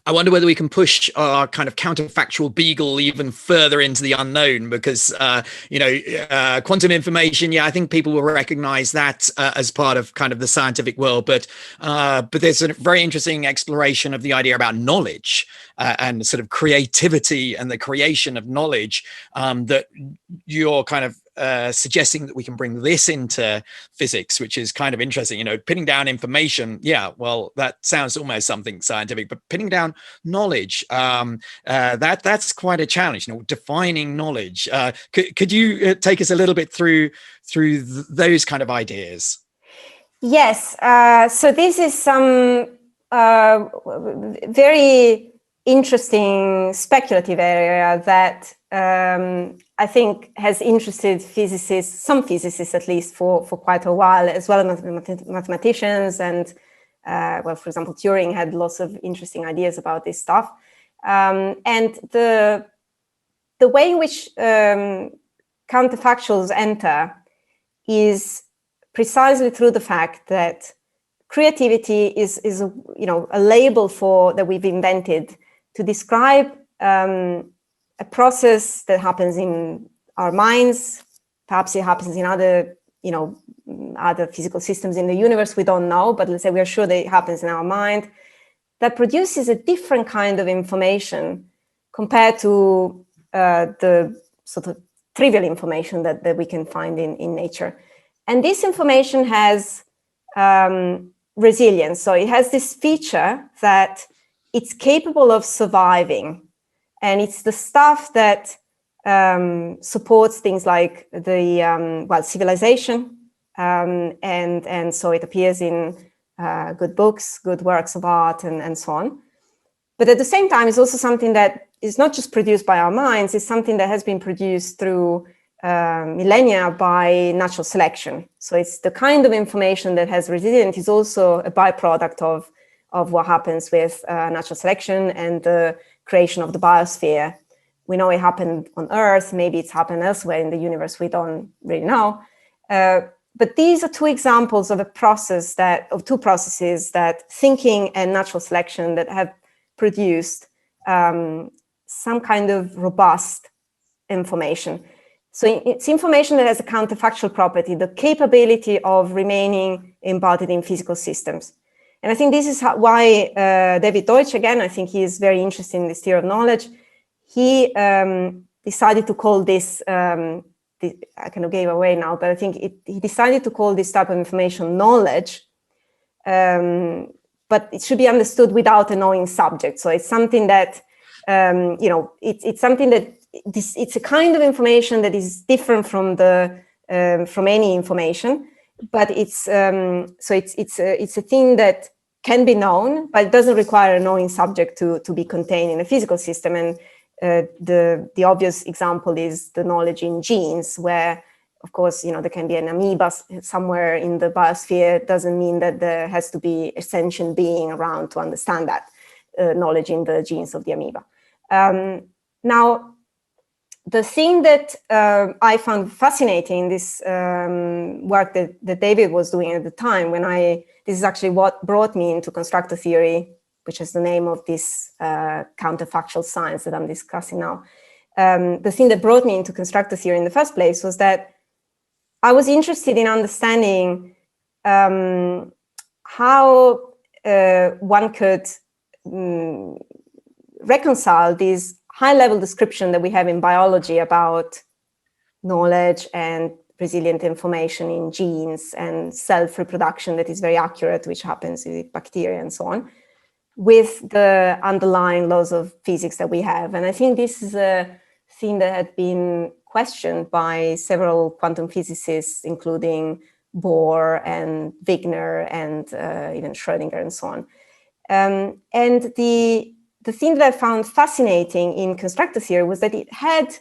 I wonder whether we can push our kind of counterfactual beagle even further into the unknown, because quantum information. Yeah, I think people will recognize that as part of kind of the scientific world, but there's a very interesting exploration of the idea about knowledge and sort of creativity and the creation of knowledge that you're kind of suggesting that we can bring this into physics, which is kind of interesting. Pinning down information, yeah, well, that sounds almost something scientific, but pinning down knowledge, that's quite a challenge. Defining knowledge. Could you take us a little bit through those kind of ideas? Yes. So this is some very interesting speculative area that I think has interested physicists, some physicists at least, for quite a while, as well as mathematicians. And well, for example, Turing had lots of interesting ideas about this stuff. And the way in which counterfactuals enter is precisely through the fact that creativity is a label that we've invented to describe a process that happens in our minds. Perhaps it happens in other physical systems in the universe. We don't know, but let's say we are sure that it happens in our mind, that produces a different kind of information compared to the sort of trivial information that we can find in nature. And this information has resilience. So it has this feature that it's capable of surviving. And it's the stuff that supports things like the civilization, and so it appears in good books, good works of art, and so on. But at the same time, it's also something that is not just produced by our minds; it's something that has been produced through millennia by natural selection. So it's the kind of information that has resilience is also a byproduct of what happens with natural selection and the creation of the biosphere. We know it happened on Earth, maybe it's happened elsewhere in the universe, we don't really know. But these are two examples of two processes that thinking and natural selection that have produced some kind of robust information. So it's information that has a counterfactual property, the capability of remaining embodied in physical systems. And I think this is why David Deutsch, again, I think he is very interested in this theory of knowledge. He decided to call this, I kind of gave away now, but I think he decided to call this type of information knowledge, but it should be understood without a knowing subject. So it's something that, it's something that, it's a kind of information that is different from any information, but it's a thing that can be known, but it doesn't require a knowing subject to be contained in a physical system. And the obvious example is the knowledge in genes, where, of course, there can be an amoeba somewhere in the biosphere. It doesn't mean that there has to be a sentient being around to understand that knowledge in the genes of the amoeba. Now, the thing that I found fascinating in this work that David was doing at the time, this is actually what brought me into constructor theory, which is the name of this counterfactual science that I'm discussing now. The thing that brought me into constructor theory in the first place was that I was interested in understanding how one could reconcile these high-level description that we have in biology about knowledge and resilient information in genes and self-reproduction that is very accurate, which happens with bacteria and so on, with the underlying laws of physics that we have. And I think this is a thing that had been questioned by several quantum physicists, including Bohr and Wigner and even Schrödinger and so on. And the thing that I found fascinating in constructor theory was that it had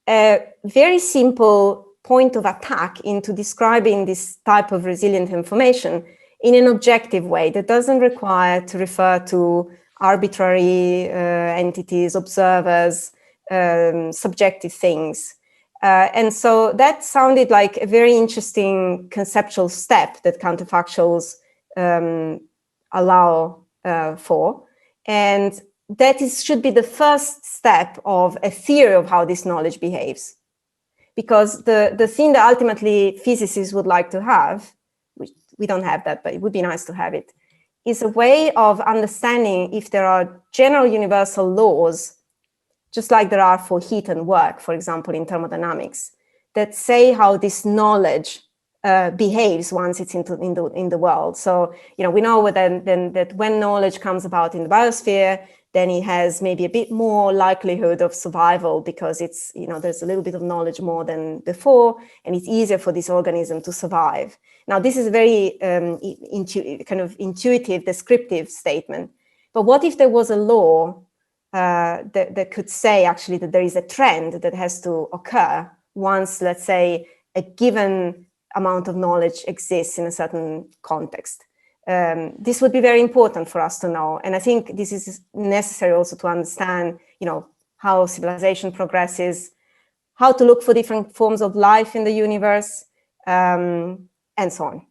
a very simple point of attack into describing this type of resilient information in an objective way that doesn't require to refer to arbitrary entities, observers, subjective things. And so that sounded like a very interesting conceptual step that counterfactuals allow for. And should be the first step of a theory of how this knowledge behaves. Because the thing that ultimately physicists would like to have, which we don't have that, but it would be nice to have it, is a way of understanding if there are general universal laws, just like there are for heat and work, for example, in thermodynamics, that say how this knowledge behaves once it's in the world. So, we know that when knowledge comes about in the biosphere, then it has maybe a bit more likelihood of survival because it's, there's a little bit of knowledge more than before, and it's easier for this organism to survive. Now, this is a very kind of intuitive, descriptive statement. But what if there was a law that could say actually that there is a trend that has to occur once, let's say, a given amount of knowledge exists in a certain context? This would be very important for us to know. And I think this is necessary also to understand, how civilization progresses, how to look for different forms of life in the universe, and so on.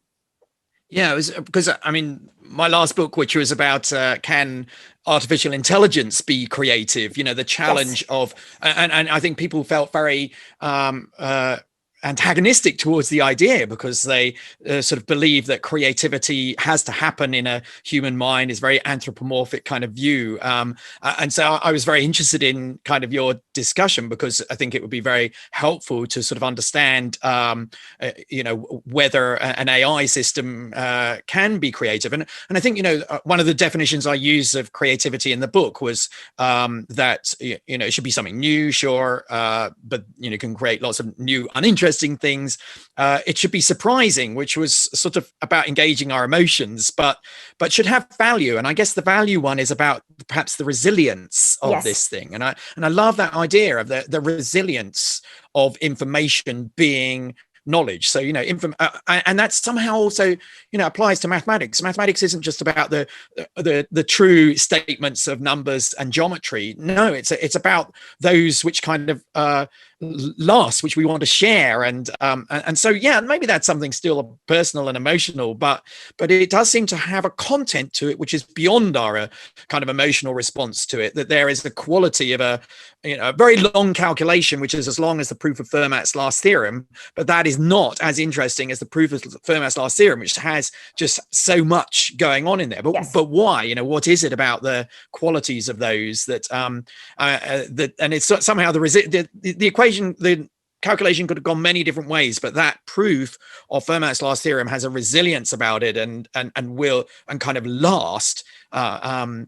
Yeah, it was because, my last book, which was about can artificial intelligence be creative? The challenge of, and I think people felt very antagonistic towards the idea because they sort of believe that creativity has to happen in a human mind, is very anthropomorphic kind of view. And so I was very interested in kind of your discussion because I think it would be very helpful to sort of understand, whether an AI system can be creative. And I think, one of the definitions I used of creativity in the book was that, it should be something new, sure, but, can create lots of new, uninteresting things. It should be surprising, which was sort of about engaging our emotions, but should have value. And I guess the value one is about perhaps the resilience of this thing. And I love that idea of the resilience of information being knowledge. So, and that somehow also, applies to mathematics. Mathematics isn't just about the true statements of numbers and geometry. No, it's about those which kind of last, which we want to share. And so, yeah, maybe that's something still personal and emotional, but it does seem to have a content to it, which is beyond our kind of emotional response to it, that there is the quality of a very long calculation, which is as long as the proof of Fermat's last theorem, but that is not as interesting as the proof of Fermat's last theorem, which has just so much going on in there. But why? What is it about the qualities of those that and it's somehow the equation, the calculation could have gone many different ways, but that proof of Fermat's last theorem has a resilience about it and will and kind of last.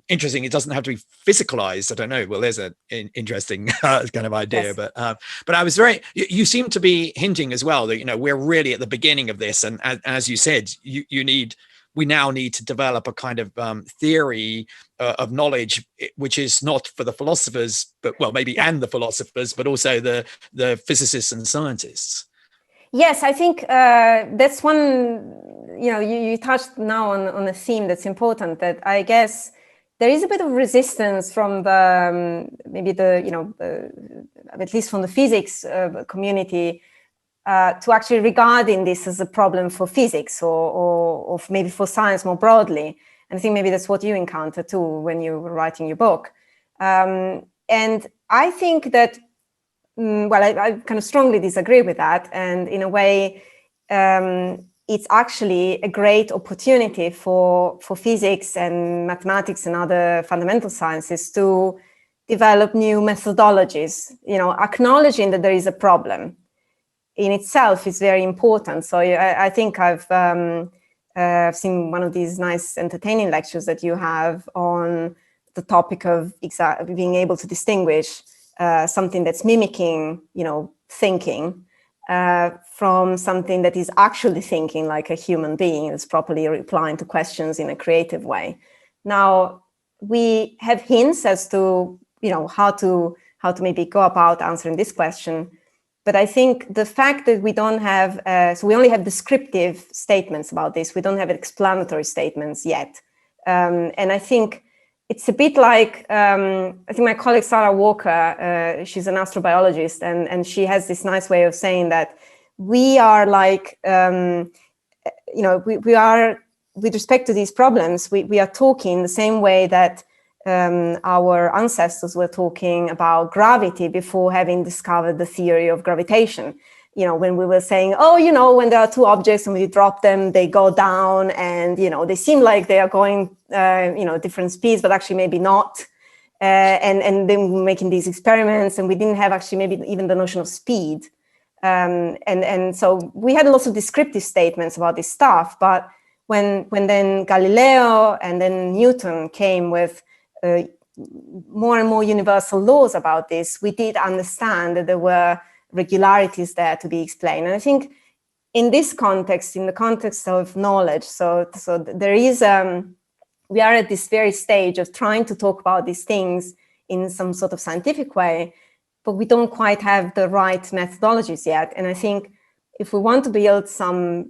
Interesting. It doesn't have to be physicalized. I don't know. Well, there's an interesting kind of idea, but I was you seem to be hinting as well that, we're really at the beginning of this. And as you said, we now need to develop a kind of theory of knowledge, which is not for the philosophers, but and the philosophers, but also the physicists and scientists. Yes, I think that's one, you touched now on a theme that's important, that I guess there is a bit of resistance from at least from the physics community, to actually regarding this as a problem for physics or maybe for science more broadly. And I think maybe that's what you encountered too when you were writing your book. And I think that, I kind of strongly disagree with that. And in a way, it's actually a great opportunity for physics and mathematics and other fundamental sciences to develop new methodologies, acknowledging that there is a problem in itself is very important. So I think I've seen one of these nice entertaining lectures that you have on the topic of being able to distinguish something that's mimicking, thinking from something that is actually thinking like a human being, that's properly replying to questions in a creative way. Now, we have hints as to, how to maybe go about answering this question. But I think the fact that we don't have, so we only have descriptive statements about this. We don't have explanatory statements yet. And I think it's a bit like, I think my colleague Sarah Walker, she's an astrobiologist, and she has this nice way of saying that we are like, we are, with respect to these problems, we are talking the same way that our ancestors were talking about gravity before having discovered the theory of gravitation. You know, when we were saying, oh, you know, when there are two objects and we drop them, they go down, and, you know, they seem like they are going, you know, different speeds, but actually maybe not. And then we were making these experiments, and we didn't have actually maybe even the notion of speed. And so we had lots of descriptive statements about this stuff. But when then Galileo and then Newton came with more and more universal laws about this, we did understand that there were regularities there to be explained. And I think in this context, in the context of knowledge, so there is, we are at this very stage of trying to talk about these things in some sort of scientific way, but we don't quite have the right methodologies yet. And I think if we want to build some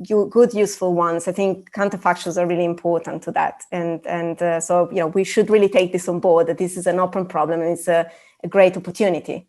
good, useful ones, I think counterfactuals are really important to that. And so, you know, we should really take this on board, that this is an open problem and it's a great opportunity.